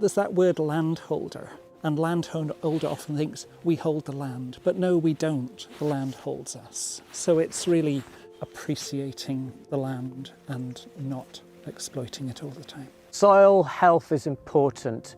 There's that word landholder, and landholder often thinks we hold the land, but no, we don't. The land holds us. So it's really appreciating the land and not exploiting it all the time. Soil health is important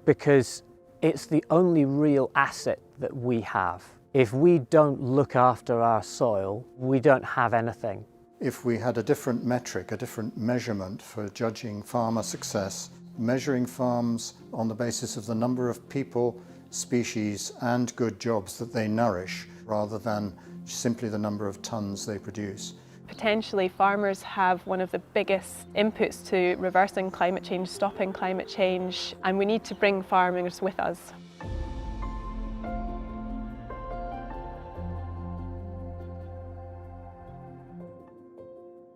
because it's the only real asset that we have. If we don't look after our soil, we don't have anything. If we had a different metric, a different measurement for judging farmer success, measuring farms on the basis of the number of people, species and good jobs that they nourish, rather than simply the number of tonnes they produce. Potentially farmers have one of the biggest inputs to reversing climate change, stopping climate change, and we need to bring farmers with us.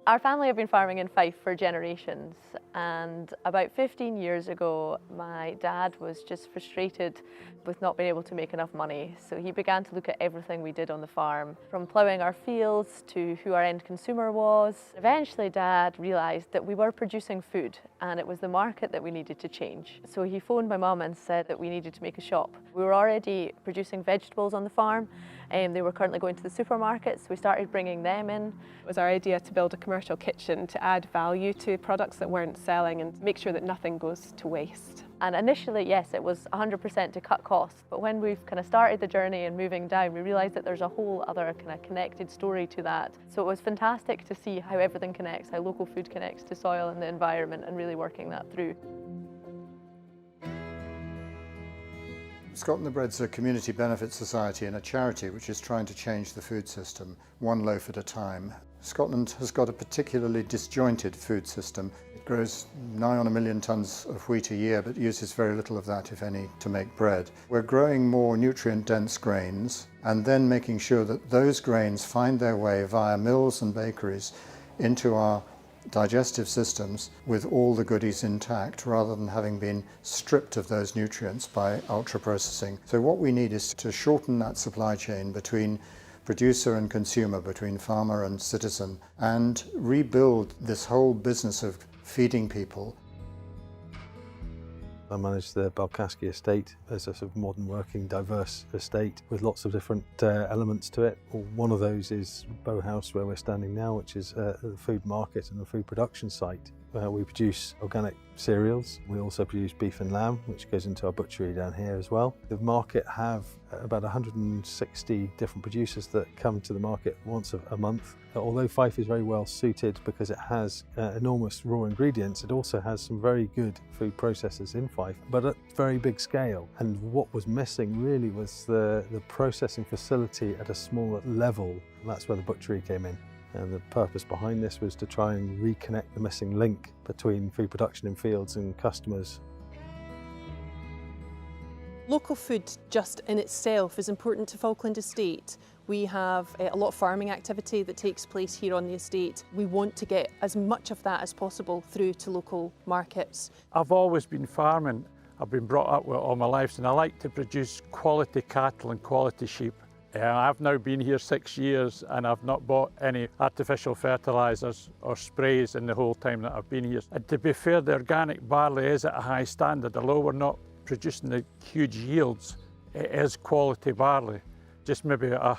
Our family have been farming in Fife for generations, and about 15 years ago my dad was just frustrated with not being able to make enough money, so he began to look at everything we did on the farm, from ploughing our fields to who our end consumer was. Eventually Dad realised that we were producing food and it was the market that we needed to change. So he phoned my mum and said that we needed to make a shop. We were already producing vegetables on the farm and they were currently going to the supermarkets, so we started bringing them in. It was our idea to build a commercial kitchen to add value to products that weren't selling and make sure that nothing goes to waste. And initially, yes, it was 100% to cut costs, but when we've kind of started the journey and moving down, we realised that there's a whole other kind of connected story to that. So it was fantastic to see how everything connects, how local food connects to soil and the environment, and really working that through. Scott and the Bread's a community benefit society and a charity which is trying to change the food system, one loaf at a time. Scotland has got a particularly disjointed food system. It grows nigh on 1 million tonnes of wheat a year, but uses very little of that, if any, to make bread. We're growing more nutrient-dense grains and then making sure that those grains find their way via mills and bakeries into our digestive systems with all the goodies intact, rather than having been stripped of those nutrients by ultra-processing. So what we need is to shorten that supply chain between producer and consumer, between farmer and citizen, and rebuild this whole business of feeding people. I manage the Balkaski estate as a sort of modern working diverse estate with lots of different elements to it. One of those is Bow House, where we're standing now, which is a food market and a food production site. We produce organic cereals. We also produce beef and lamb, which goes into our butchery down here as well. The market have about 160 different producers that come to the market once a month. Although Fife is very well suited because it has enormous raw ingredients, it also has some very good food processors in Fife, but at very big scale. And what was missing really was the processing facility at a smaller level. And that's where the butchery came in. And the purpose behind this was to try and reconnect the missing link between food production in fields and customers. Local food just in itself is important to Falkland Estate. We have a lot of farming activity that takes place here on the estate. We want to get as much of that as possible through to local markets. I've always been farming. I've been brought up with it all my life, and I like to produce quality cattle and quality sheep. I've now been here 6 years and I've not bought any artificial fertilisers or sprays in the whole time that I've been here. And to be fair, the organic barley is at a high standard. Although we're not producing the huge yields, it is quality barley, just maybe a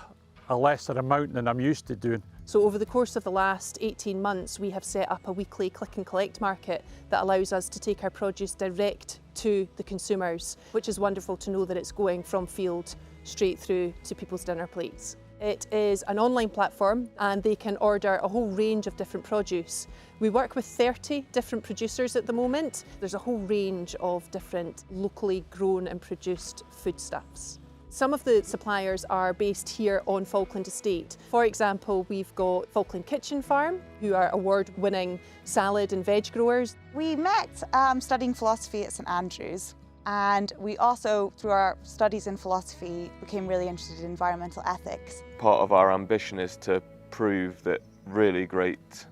lesser amount than I'm used to doing. So over the course of the last 18 months, we have set up a weekly click and collect market that allows us to take our produce direct to the consumers, which is wonderful to know that it's going from field straight through to people's dinner plates. It is an online platform and they can order a whole range of different produce. We work with 30 different producers at the moment. There's a whole range of different locally grown and produced foodstuffs. Some of the suppliers are based here on Falkland Estate. For example, we've got Falkland Kitchen Farm, who are award-winning salad and veg growers. We met studying philosophy at St Andrews. And we also, through our studies in philosophy, became really interested in environmental ethics. Part of our ambition is to prove that really great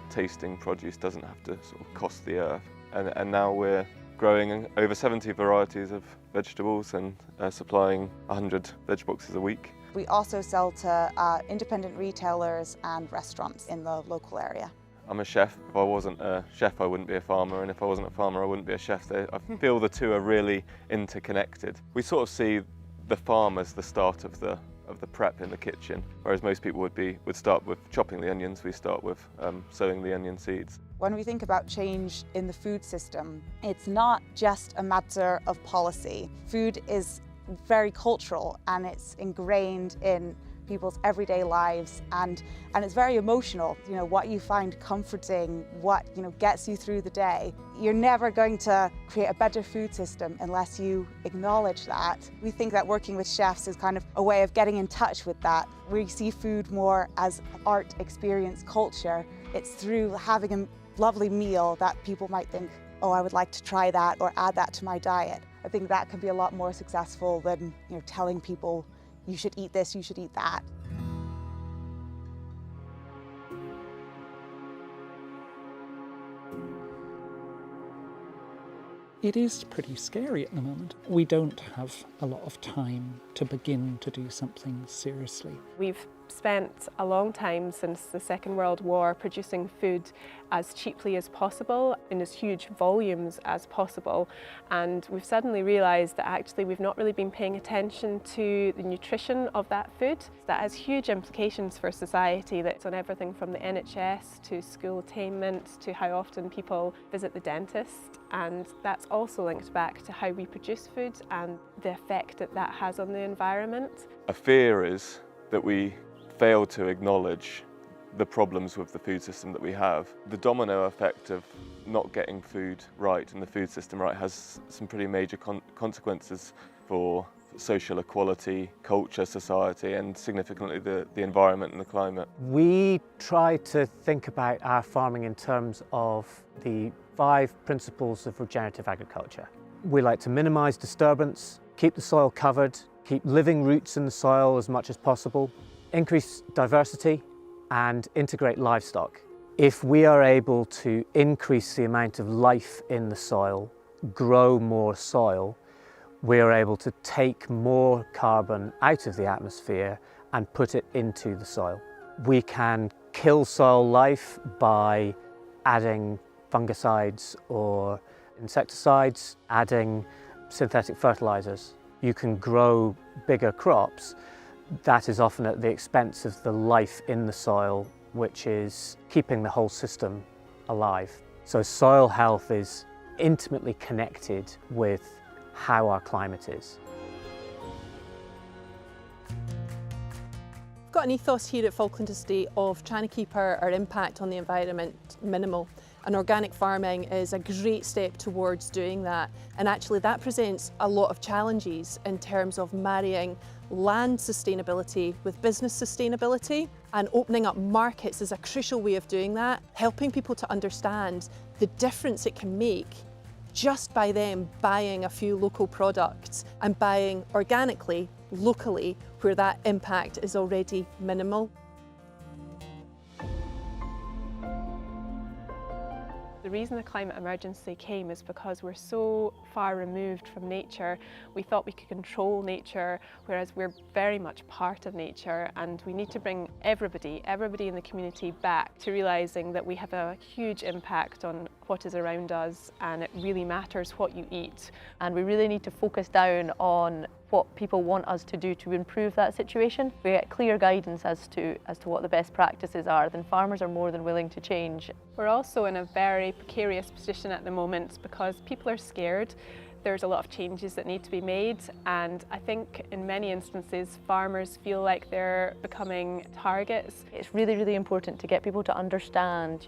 tasting produce doesn't have to sort of cost the earth. And now we're growing over 70 varieties of vegetables and supplying 100 veg boxes a week. We also sell to independent retailers and restaurants in the local area. I'm a chef. If I wasn't a chef, I wouldn't be a farmer, and if I wasn't a farmer, I wouldn't be a chef. I feel the two are really interconnected. We sort of see the farm as the start of the prep in the kitchen, whereas most people would start with chopping the onions. We start with sowing the onion seeds. When we think about change in the food system, it's not just a matter of policy. Food is very cultural and it's ingrained in people's everyday lives, and it's very emotional. You know, what you find comforting, what gets you through the day. You're never going to create a better food system unless you acknowledge that. We think that working with chefs is kind of a way of getting in touch with that. We see food more as art, experience, culture. It's through having a lovely meal that people might think, oh, I would like to try that or add that to my diet. I think that can be a lot more successful than telling people you should eat this, you should eat that. It is pretty scary at the moment. We don't have a lot of time to begin to do something seriously. We've spent a long time since the Second World War producing food as cheaply as possible in as huge volumes as possible, and we've suddenly realised that actually we've not really been paying attention to the nutrition of that food. That has huge implications for society. That's on everything from the NHS to school attainment to how often people visit the dentist, and that's also linked back to how we produce food and the effect that that has on the environment. A fear is that we fail to acknowledge the problems with the food system that we have. The domino effect of not getting food right and the food system right has some pretty major consequences for social equality, culture, society, and significantly the environment and the climate. We try to think about our farming in terms of the 5 principles of regenerative agriculture. We like to minimise disturbance, keep the soil covered, keep living roots in the soil as much as possible, increase diversity and integrate livestock. If we are able to increase the amount of life in the soil, grow more soil, we are able to take more carbon out of the atmosphere and put it into the soil. We can kill soil life by adding fungicides or insecticides, adding synthetic fertilizers. You can grow bigger crops. That is often at the expense of the life in the soil, which is keeping the whole system alive. So soil health is intimately connected with how our climate is. We've got an ethos here at Falkland Estate of trying to keep our impact on the environment minimal. And organic farming is a great step towards doing that. And actually that presents a lot of challenges in terms of marrying land sustainability with business sustainability, and opening up markets is a crucial way of doing that, helping people to understand the difference it can make just by them buying a few local products and buying organically, locally, where that impact is already minimal. The reason the climate emergency came is because we're so far removed from nature. We thought we could control nature, whereas we're very much part of nature, and we need to bring everybody in the community back to realising that we have a huge impact on what is around us, and it really matters what you eat. And we really need to focus down on what people want us to do to improve that situation. If we get clear guidance as to what the best practices are, then farmers are more than willing to change. We're also in a very precarious position at the moment because people are scared. There's a lot of changes that need to be made, and I think in many instances farmers feel like they're becoming targets. It's really, really important to get people to understand,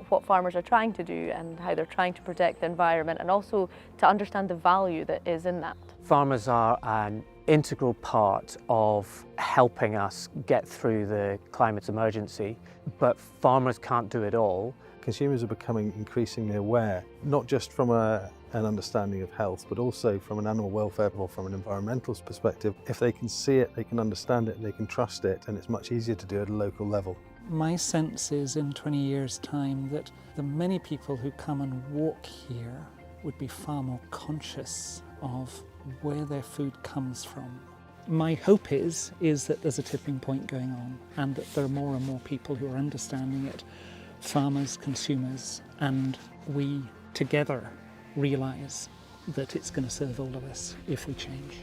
what farmers are trying to do and how they're trying to protect the environment, and also to understand the value that is in that. Farmers are an integral part of helping us get through the climate emergency, but farmers can't do it all. Consumers are becoming increasingly aware, not just from an understanding of health, but also from an animal welfare or from an environmental perspective. If they can see it, they can understand it, they can trust it, and it's much easier to do at a local level. My sense is in 20 years' time that the many people who come and walk here would be far more conscious of where their food comes from. My hope is that there's a tipping point going on, and that there are more and more people who are understanding it, farmers, consumers, and we together realise that it's going to serve all of us if we change.